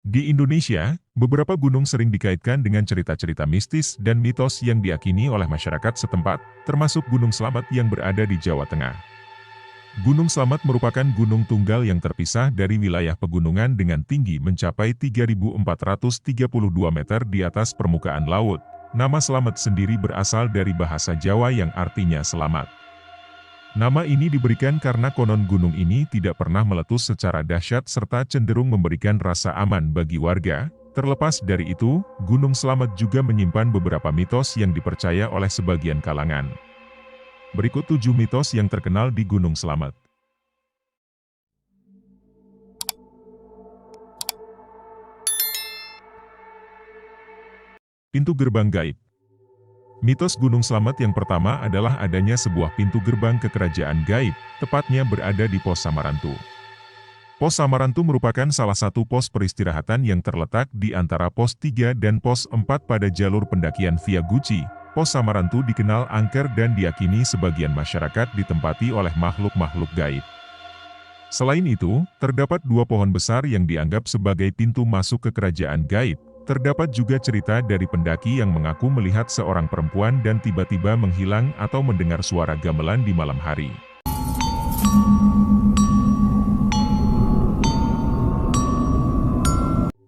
Di Indonesia, beberapa gunung sering dikaitkan dengan cerita-cerita mistis dan mitos yang diyakini oleh masyarakat setempat, termasuk Gunung Slamet yang berada di Jawa Tengah. Gunung Slamet merupakan gunung tunggal yang terpisah dari wilayah pegunungan dengan tinggi mencapai 3.432 meter di atas permukaan laut. Nama Slamet sendiri berasal dari bahasa Jawa yang artinya selamat. Nama ini diberikan karena konon gunung ini tidak pernah meletus secara dahsyat serta cenderung memberikan rasa aman bagi warga. Terlepas dari itu, Gunung Slamet juga menyimpan beberapa mitos yang dipercaya oleh sebagian kalangan. Berikut 7 mitos yang terkenal di Gunung Slamet. Pintu gerbang gaib. Mitos Gunung Slamet yang pertama adalah adanya sebuah pintu gerbang ke kerajaan gaib, tepatnya berada di Pos Samarantu. Pos Samarantu merupakan salah satu pos peristirahatan yang terletak di antara Pos 3 dan Pos 4 pada jalur pendakian Via Guci. Pos Samarantu dikenal angker dan diyakini sebagian masyarakat ditempati oleh makhluk-makhluk gaib. Selain itu, terdapat 2 pohon besar yang dianggap sebagai pintu masuk ke kerajaan gaib. Terdapat juga cerita dari pendaki yang mengaku melihat seorang perempuan dan tiba-tiba menghilang atau mendengar suara gamelan di malam hari.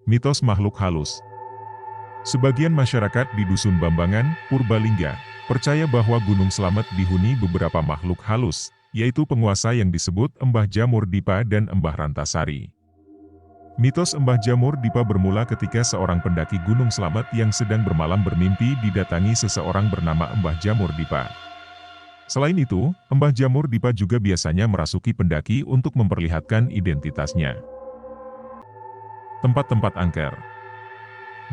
Mitos makhluk halus. Sebagian masyarakat di Dusun Bambangan, Purbalingga, percaya bahwa Gunung Slamet dihuni beberapa makhluk halus, yaitu penguasa yang disebut Mbah Jamur Dipa dan Mbah Rantasari. Mitos Mbah Jamur Dipa bermula ketika seorang pendaki Gunung Slamet yang sedang bermalam bermimpi didatangi seseorang bernama Mbah Jamur Dipa. Selain itu, Mbah Jamur Dipa juga biasanya merasuki pendaki untuk memperlihatkan identitasnya. Tempat-tempat angker.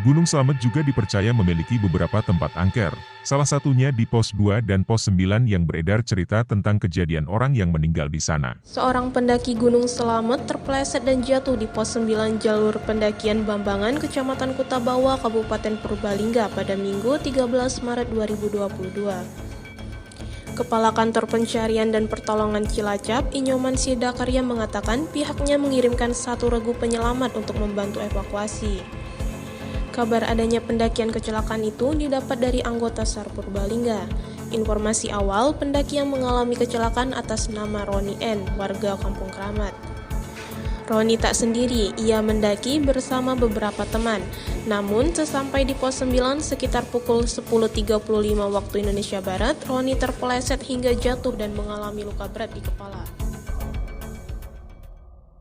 Gunung Slamet juga dipercaya memiliki beberapa tempat angker, salah satunya di Pos 2 dan Pos 9 yang beredar cerita tentang kejadian orang yang meninggal di sana. Seorang pendaki Gunung Slamet terpeleset dan jatuh di Pos 9 jalur pendakian Bambangan, Kecamatan Kutabawa, Kabupaten Purbalingga pada Minggu 13 Maret 2022. Kepala Kantor Pencarian dan Pertolongan Cilacap, Inyoman Sidakarya mengatakan pihaknya mengirimkan 1 regu penyelamat untuk membantu evakuasi. Kabar adanya pendakian kecelakaan itu didapat dari anggota SAR Purbalingga. Informasi awal, pendaki yang mengalami kecelakaan atas nama Roni N, warga Kampung Keramat. Roni tak sendiri, ia mendaki bersama beberapa teman. Namun, sesampai di Pos 9 sekitar pukul 10.35 waktu Indonesia Barat, Roni terpeleset hingga jatuh dan mengalami luka berat di kepala.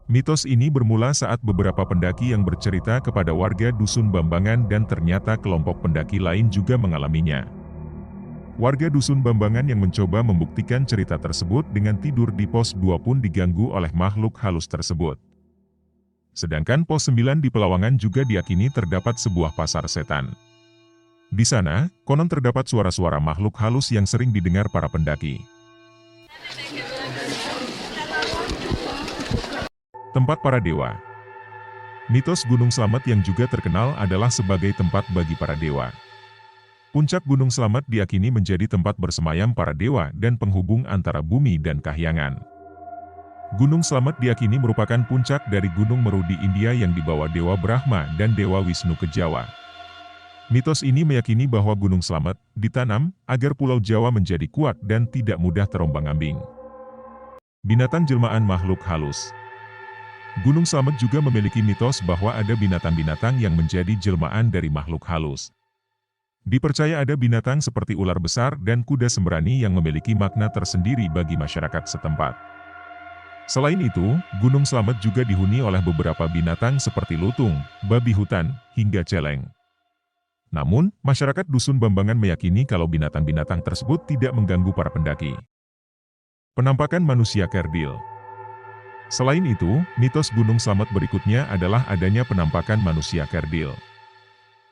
Mitos ini bermula saat beberapa pendaki yang bercerita kepada warga Dusun Bambangan dan ternyata kelompok pendaki lain juga mengalaminya. Warga Dusun Bambangan yang mencoba membuktikan cerita tersebut dengan tidur di Pos 2 pun diganggu oleh makhluk halus tersebut. Sedangkan Pos 9 di Pelawangan juga diyakini terdapat sebuah pasar setan. Di sana, konon terdapat suara-suara makhluk halus yang sering didengar para pendaki. Tempat para dewa. Mitos Gunung Slamet yang juga terkenal adalah sebagai tempat bagi para dewa. Puncak Gunung Slamet diyakini menjadi tempat bersemayam para dewa dan penghubung antara bumi dan kahyangan. Gunung Slamet diyakini merupakan puncak dari Gunung Meru di India yang dibawa Dewa Brahma dan Dewa Wisnu ke Jawa. Mitos ini meyakini bahwa Gunung Slamet ditanam agar Pulau Jawa menjadi kuat dan tidak mudah terombang-ambing. Binatang jelmaan makhluk halus. Gunung Slamet juga memiliki mitos bahwa ada binatang-binatang yang menjadi jelmaan dari makhluk halus. Dipercaya ada binatang seperti ular besar dan kuda sembrani yang memiliki makna tersendiri bagi masyarakat setempat. Selain itu, Gunung Slamet juga dihuni oleh beberapa binatang seperti lutung, babi hutan, hingga celeng. Namun, masyarakat Dusun Bambangan meyakini kalau binatang-binatang tersebut tidak mengganggu para pendaki. Penampakan manusia kerdil. Selain itu, mitos Gunung Slamet berikutnya adalah adanya penampakan manusia kerdil.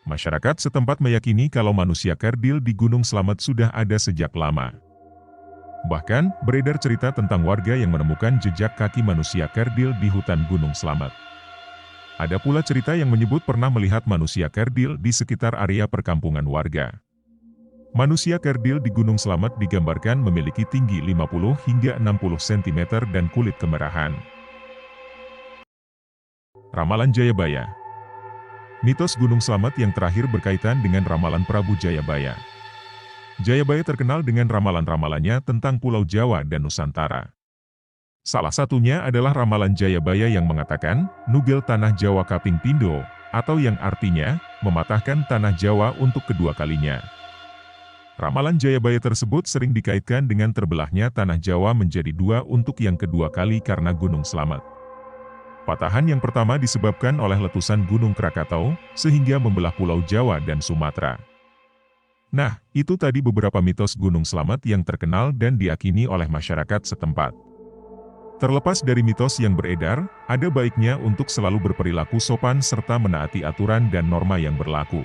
Masyarakat setempat meyakini kalau manusia kerdil di Gunung Slamet sudah ada sejak lama. Bahkan, beredar cerita tentang warga yang menemukan jejak kaki manusia kerdil di hutan Gunung Slamet. Ada pula cerita yang menyebut pernah melihat manusia kerdil di sekitar area perkampungan warga. Manusia kerdil di Gunung Slamet digambarkan memiliki tinggi 50 hingga 60 cm dan kulit kemerahan. Ramalan Jayabaya. Mitos Gunung Slamet yang terakhir berkaitan dengan ramalan Prabu Jayabaya. Jayabaya terkenal dengan ramalan-ramalannya tentang Pulau Jawa dan Nusantara. Salah satunya adalah ramalan Jayabaya yang mengatakan, nugel tanah Jawa kaping pindo, atau yang artinya, mematahkan tanah Jawa untuk kedua kalinya. Ramalan Jayabaya tersebut sering dikaitkan dengan terbelahnya tanah Jawa menjadi dua untuk yang kedua kali karena Gunung Slamet. Patahan yang pertama disebabkan oleh letusan Gunung Krakatau, sehingga membelah Pulau Jawa dan Sumatera. Nah, itu tadi beberapa mitos Gunung Slamet yang terkenal dan diyakini oleh masyarakat setempat. Terlepas dari mitos yang beredar, ada baiknya untuk selalu berperilaku sopan serta menaati aturan dan norma yang berlaku.